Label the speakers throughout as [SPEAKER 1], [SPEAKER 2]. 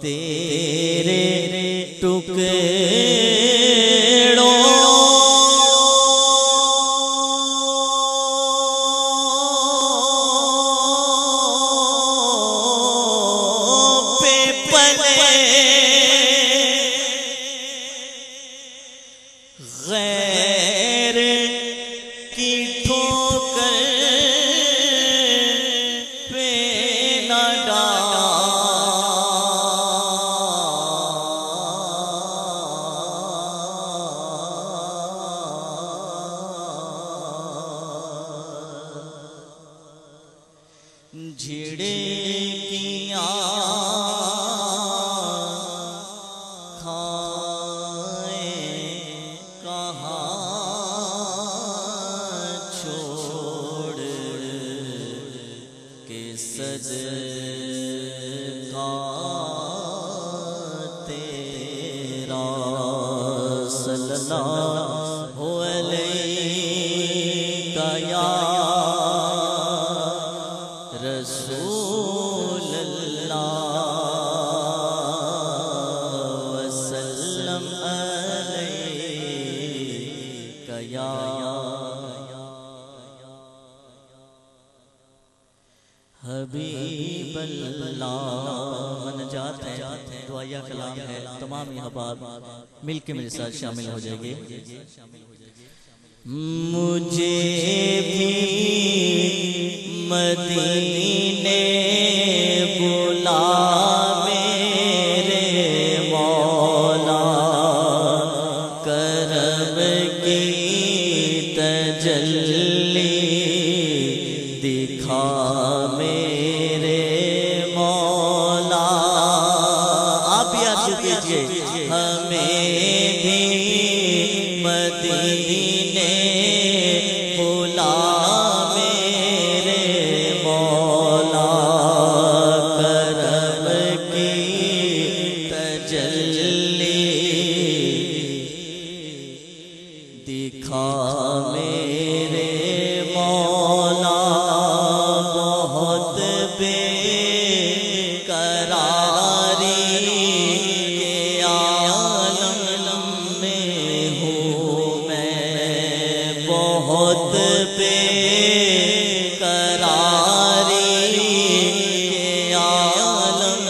[SPEAKER 1] تیرے ٹکڑوں پہ پلے غیر کی ٹھوکر پہ نہ ڈال جھڑکیاں کھائیں کہاں چھوڑ کے صدقہ تیرا صلی اللہ علیہ یا رسول اللہ وسلم علیک یا حبیب اللہ منجات ہے دعائیہ کلام ہے تمام احباب مل کے میرے ساتھ شامل ہو جائے گے مجھے بھی مدینے بلا میرے مولا کرم کی تجلی دکھا میرے مولا آپ یاد کیجئے ہمیں بھی مدینے بلا دکھا میرے مولا بہت بے قراری کے عالم میں ہوں میں بہت بے قراری کے عالم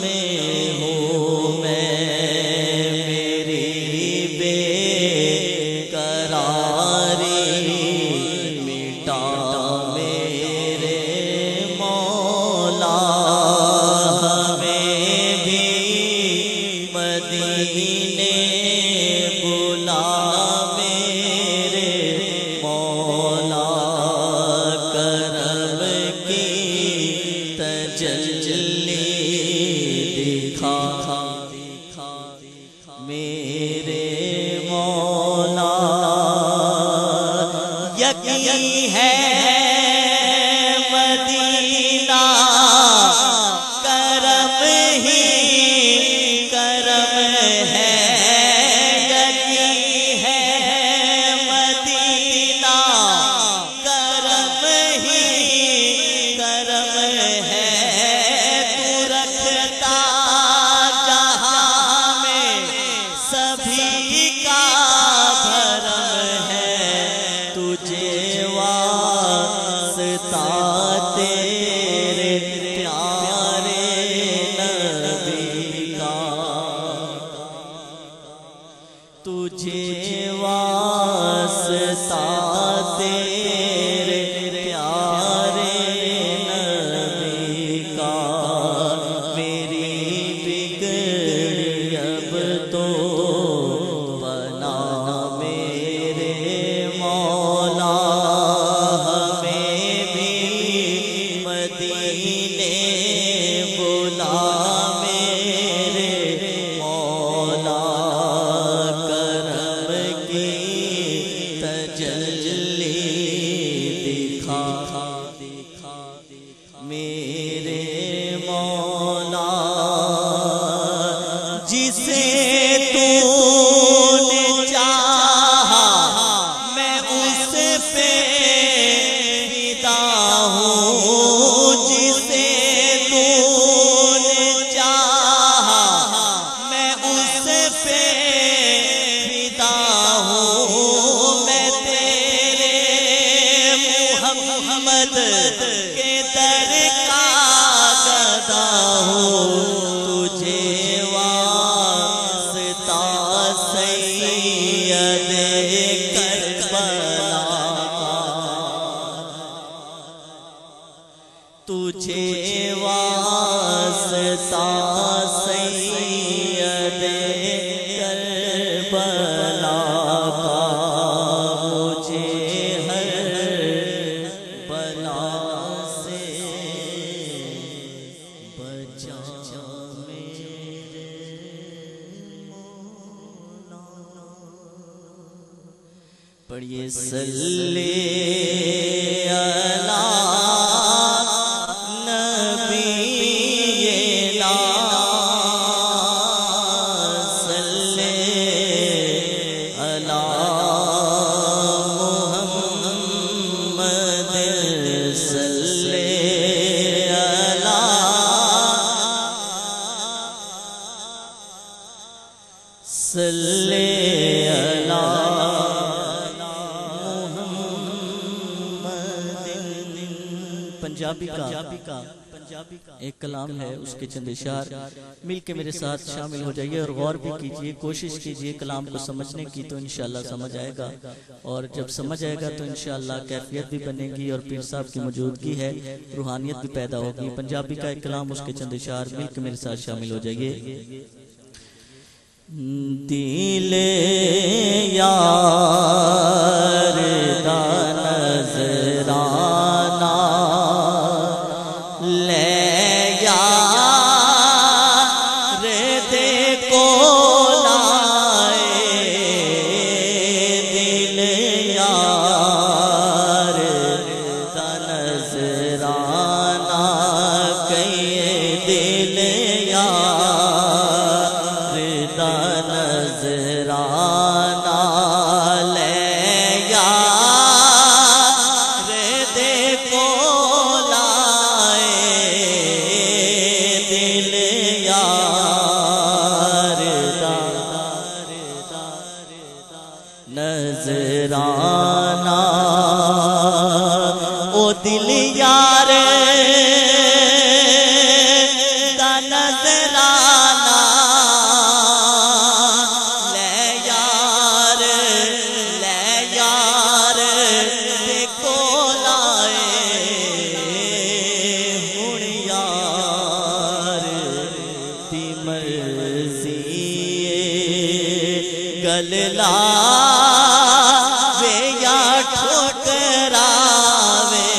[SPEAKER 1] میں ہوں میں میری بے مدینے بلا میرے مولا کرم کی تجلی دکھا میرے مولا یقین ہے مدینہ کرم ہی کرم ہے یقین ہے مدینہ کرم ہی کرم ہے تو رکھتا جہاں میں سبھی کا بھرم ہے تجھے واسطہ تیرے پیارے نبی کا تجھے واسطہ تیرے پیارے نبی کا میری بگڑی اب تو بنا میرے مولا ہمیں بھی مدینے بلا میرے مولا تجلی دکھا میرے مولا جسے تو نے چاہا میں اس پہ فدا ہوں. جسے تو نے چاہا سید کربلا کا مجھے ہر بلا سے بچا میرے مولا پڑھیے صلی پنجابی کا ایک کلام ہے، اس کے چند اشعار مل کے میرے ساتھ شامل ہو جائیے اور غور بھی کیجئے، کوشش کیجئے کلام کو سمجھنے کی، تو انشاءاللہ سمجھ آئے گا، اور جب سمجھ آئے گا تو انشاءاللہ کیفیت بھی بنے گی اور پیر صاحب کی موجودگی ہے، روحانیت بھی پیدا ہوگی۔ پنجابی کا ایک کلام، اس کے چند اشعار مل کے میرے ساتھ شامل ہو جائیے۔ دل یار دا نظرانہ لے یار دے کو لائے، دل یار دا نظرانہ کہے، دل یار دا نظرانہ لے یار دے کو لائے، دل یار دا نظرانہ، او دل یار دا نظرانہ لے یار دے کو لائے، ہن یار دی مرضی گل لاوے یا ٹھکراوے،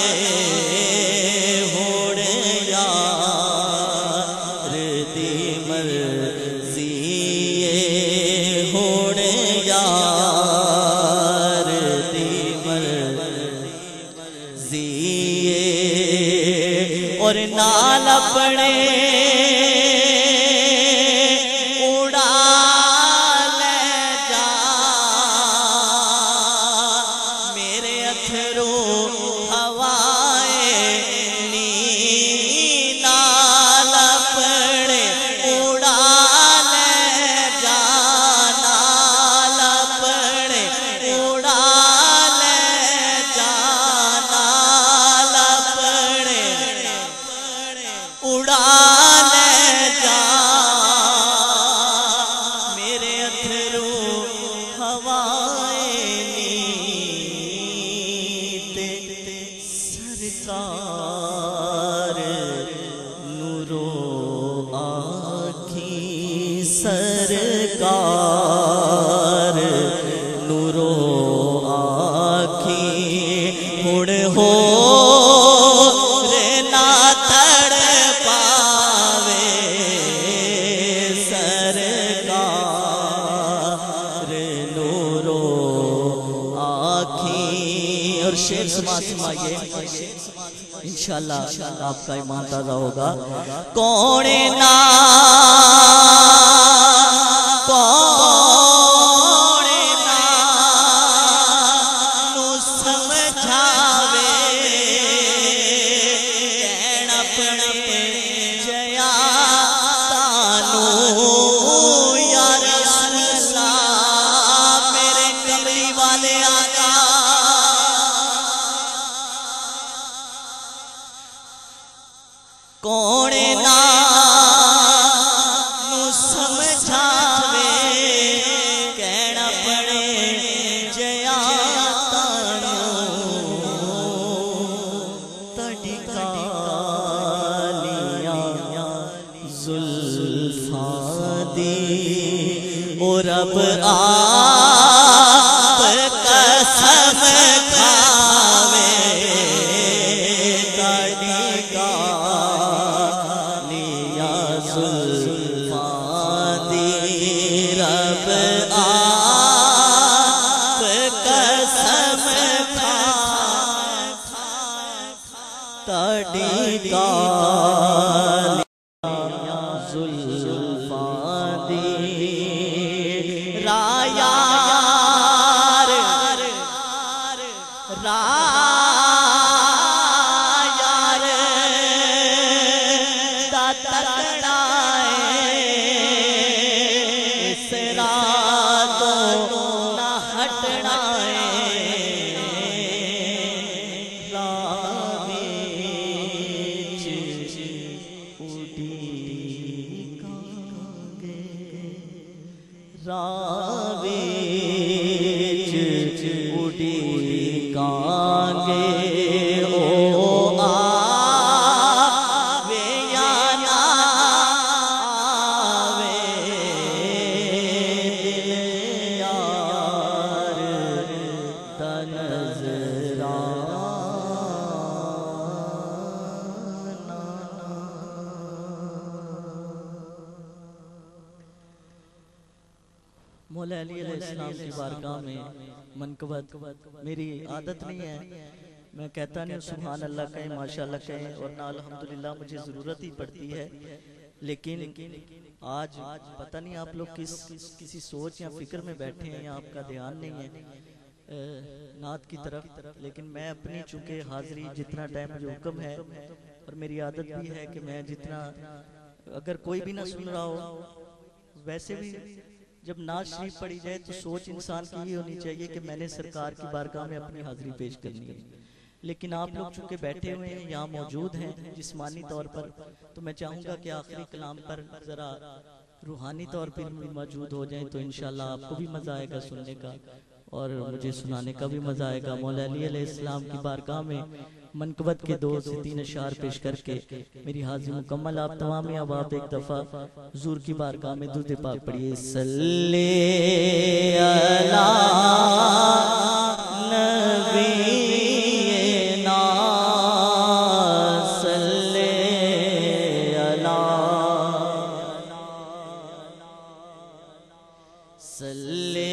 [SPEAKER 1] ہن یار دی مرضی ہن یار دی مرضی، اور نال اپنے سرکار نورو آنکھی، سرکار نورو آنکھی، مڑ ہو رنا تڑ پاوے، سرکار نورو آنکھی۔ اور شیر سمائیے، انشاءاللہ آپ کا ایمان تازہ ہوگا۔ کونے نا نو سمجھاوے، کہن اپنے جیا تانو یا رسول اللہ، میرے کملی والے آقا، کونے نا زلفاں دی او رب آپ قسم کھاوے کاڑی کالیا زلفاں دی رب آپ قسم کاڑی کالیا زلفاں دی راویچ اڑی کانگے او آوے یا نا آوے دل یار تا نظرانا مولا علی علیہ السلام کی بارگاہ میں منقبت میری عادت نہیں ہے، میں کہتا نہیں سبحان اللہ کہیں ماشاءاللہ کہیں اور نہ الحمدللہ مجھے ضرورت ہی پڑتی ہے، لیکن آج پتہ نہیں آپ لوگ کسی سوچ یا فکر میں بیٹھے ہیں یا آپ کا دھیان نہیں ہے نعت کی طرف، لیکن میں اپنی چونکہ حاضری جتنا ٹائم جو حکم ہے اور میری عادت بھی ہے کہ میں جتنا اگر کوئی بھی نہ سن رہا ہو ویسے بھی جب نعت شریف پڑھی جائے تو سوچ انسان کی یہ ہونی چاہیے کہ میں نے سرکار کی بارگاہ میں اپنی حاضری پیش کرنی ہے، لیکن آپ لوگ چونکہ بیٹھے ہوئے ہیں یہاں موجود ہیں جسمانی طور پر، تو میں چاہوں گا کہ آخری کلام پر ذرا روحانی طور پر بھی موجود ہو جائیں تو انشاءاللہ آپ کو بھی مزہ آئے گا سننے کا اور مجھے سنانے کا بھی مزہ آئے گا۔ مولا علی علیہ السلام کی بارگاہ میں منقبت کے 2 سے 3 اشعار پیش کر کے میری حاضری مکمل۔ آپ تمام اب آپ ایک دفعہ حضور کی بارگاہ میں درود پاک پڑھیے۔ صلی علی نبینا صلی علی صلی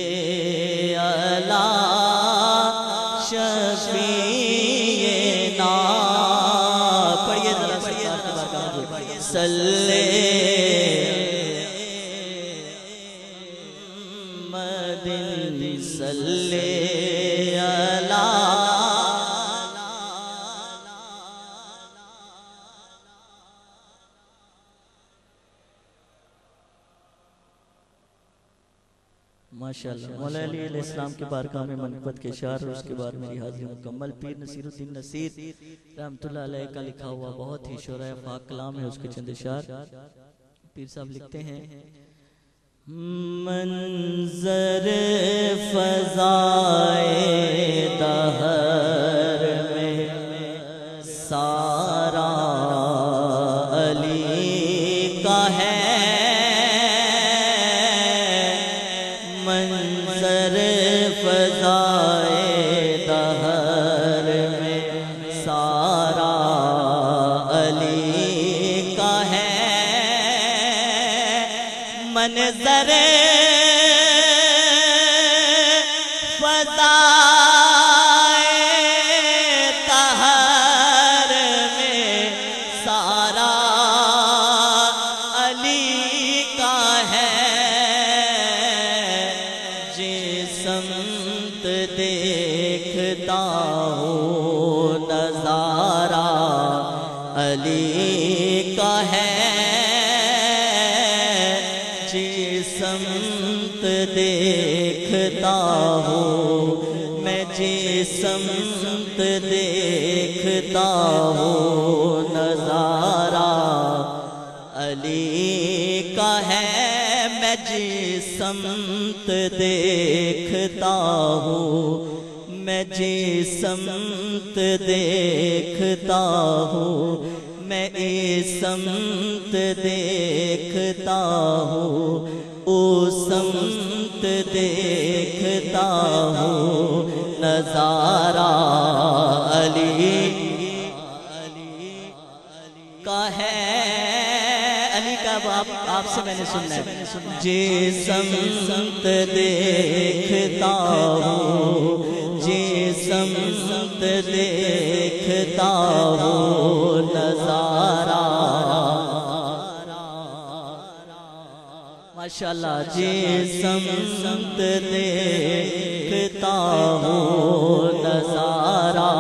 [SPEAKER 1] علی شفیعنا پڑھیے ذرا سرکار کی بارگاہ میں صلی مدن صلی علی ماشاءاللہ۔ مولا علی علیہ السلام کے بارگاہ میں منقبت کے اشعار اور اس کے بعد میری حاضری مکمل۔ پیر نصیر الدین نصیر رحمت اللہ علیہ کا لکھا ہوا بہت ہی شعرۂ پاک کلام ہے، اس کے چند اشعار پیر صاحب لکھتے ہیں۔ منظر فضائے دہر میں سارا علی کا ہے، منظر فضائے دہر میں سارا علی کا ہے، منظر فضائے دہر میں سارا علی کا ہے، جس سمت دیکھتا ہوں نظارہ علی کا ہے، جس سمت دیکھتا ہوں میں، جس سمت دیکھتا ہوں نظارہ علی کا ہے، میں جس سمت دیکھتا ہوں، میں جس سمت دیکھتا ہوں میں اس سمت دیکھتا ہوں، اس سمت دیکھتا ہوں، نظارہ علی کا ہے۔ علی کا آپ سے میں نے سننا ہے، جس سمت دیکھتا ہوں، جس سمت دیکھتا ہوں، نظارہ ماشاءاللہ، جس سمت دیکھتا ہوں، نظارہ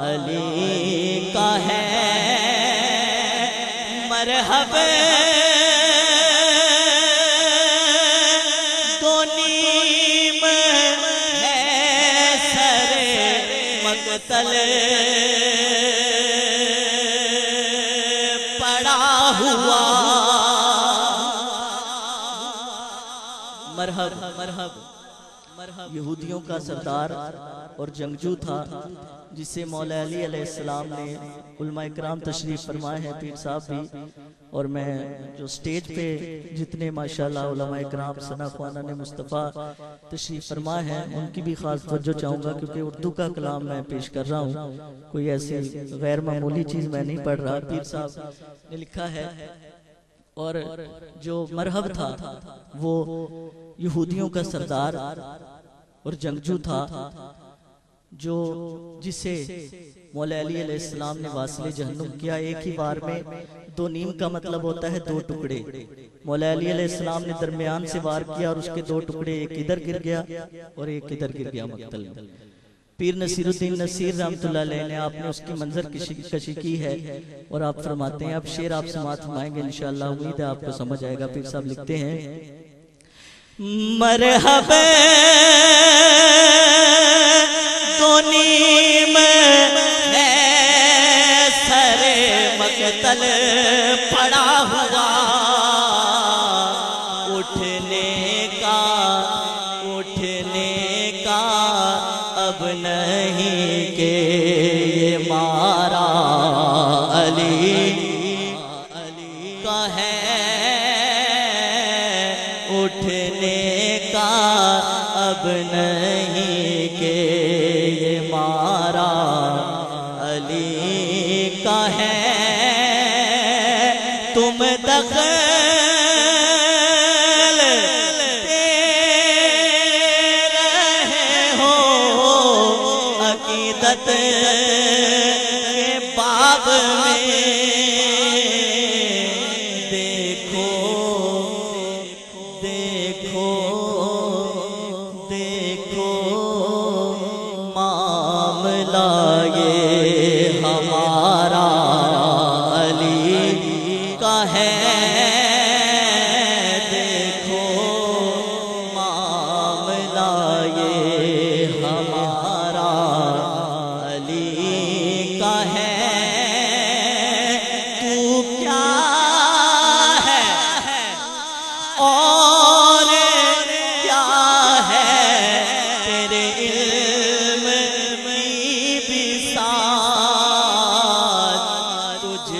[SPEAKER 1] علی کا ہے۔ مرحبا دو نیم ہے سر مقتل پڑا ہوا، مرحب مرحب مرحب۔ یہودیوں کا سردار اور جنگجو تھا، جسے مولا علی علیہ السلام نے، علماء اکرام تشریف فرمائے ہیں، پیر صاحب بھی، اور میں جو سٹیج پہ جتنے ماشاءاللہ علماء اکرام ثنا خوانہ نے مصطفیٰ تشریف فرمائے ہیں، ان کی بھی خاص توجہ چاہوں گا، کیونکہ اردو کا کلام میں پیش کر رہا ہوں، کوئی ایسی غیر معمولی چیز میں نہیں پڑھ رہا۔ پیر صاحب نے لکھا ہے، اور جو مرحب تھا وہ یہودیوں کا سردار اور جنگجو تھا، جو جسے مولا علی علیہ السلام نے واصل جہنم کیا۔ ایک ہی بار میں دو نیم کا مطلب ہوتا ہے دو ٹکڑے۔ مولا علی علیہ السلام نے درمیان سے وار کیا، اور اس کے دو ٹکڑے، ایک ادھر گر گیا اور ایک ادھر گر گیا مقتل میں۔ پیر نصیر الدین نصیر رحمت اللہ علیہ نے آپ نے اس کی منظر کشی کی ہے، اور آپ فرماتے ہیں، اب شعر آپ سماعت فرمائیں گے انشاءاللہ، امید ہے آپ کو سمجھ آئے گا۔ پیر صاحب لکھتے ہیں، مرحبا دو نیم ہے سر مقتل پڑا ہوا، اٹھنے کا اب نہیں کہ یہ مارا علی کا ہے، اٹھنے کا اب نہیں کہ یہ مارا علی کا ہے۔ تم دخل دے رہے ہو عقیدت کے باب میں، دیکھو دیکھو دیکھو معاملہ یہ ہمارا علی کا ہے، دیکھو معاملہ یہ ہمارا علی کا ہے۔ تو کیا ہے اور کیا ہے، تیرے علم کی بساط، تجھ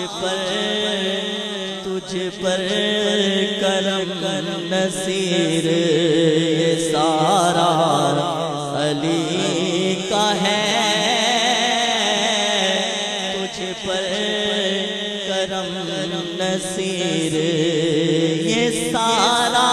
[SPEAKER 1] پر کرم نصیر یہ سارا علی کا ہے، تجھ پر کرم نصیر یہ سارا